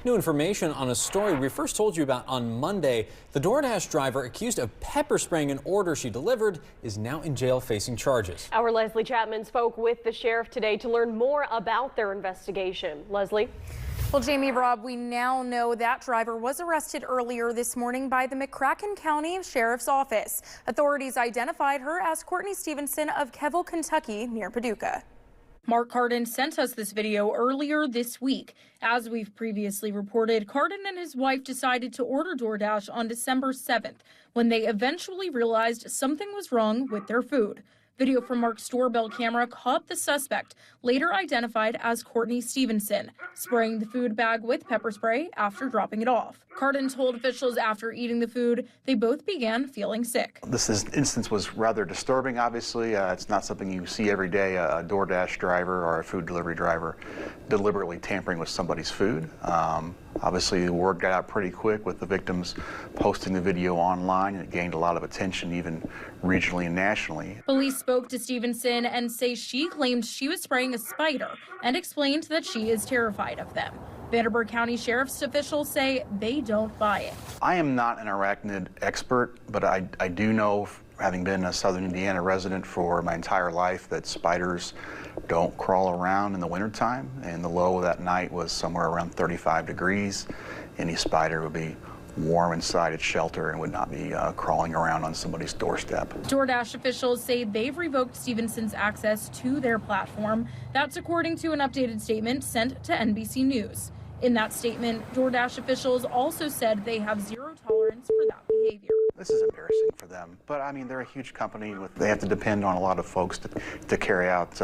New information on a story we first told you about on Monday. The DoorDash driver accused of pepper spraying an order she delivered is now in jail facing charges. Our Leslie Chapman spoke with the sheriff today to learn more about their investigation. Leslie? Well, Jamie, Rob, we now know that driver was arrested earlier this morning by the McCracken County Sheriff's Office. Authorities identified her as Courtney Stevenson of Keville, Kentucky, near Paducah. Mark Cardin sent us this video earlier this week. As we've previously reported, Cardin and his wife decided to order DoorDash on December 7th when they eventually realized something was wrong with their food. Video from Mark's doorbell camera caught the suspect, later identified as Courtney Stevenson, spraying the food bag with pepper spray after dropping it off. Cardin told officials after eating the food, they both began feeling sick. This instance was rather disturbing, obviously. It's not something you see every day, a DoorDash driver or a food delivery driver deliberately tampering with somebody's food. Obviously, the word got out pretty quick with the victims posting the video online, and it gained a lot of attention, even regionally and nationally. Police spoke to Stevenson and say she claimed she was spraying a spider and explained that she is terrified of them. Vanderburgh County Sheriff's officials say they don't buy it. I am not an arachnid expert, but I do know, having been a Southern Indiana resident for my entire life, that spiders don't crawl around in the wintertime, and the low that night was somewhere around 35 degrees. Any spider would be warm inside its shelter and would not be crawling around on somebody's doorstep. DoorDash officials say they've revoked Stevenson's access to their platform. That's according to an updated statement sent to NBC News. In that statement, DoorDash officials also said they have zero tolerance for that behavior. This is embarrassing for them, but I mean, they're a huge company. They have to depend on a lot of folks to carry out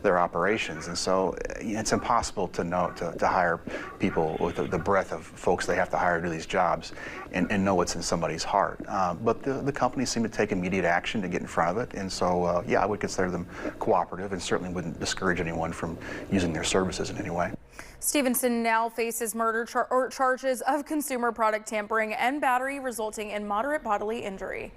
their operations, and so it's impossible to hire people with the breadth of folks they have to hire to do these jobs and know what's in somebody's heart. But the companies seem to take immediate action to get in front of it, and so yeah, I would consider them cooperative and certainly wouldn't discourage anyone from using their services in any way. Stevenson now faces murder charges of consumer product tampering and battery resulting in moderate bodily injury.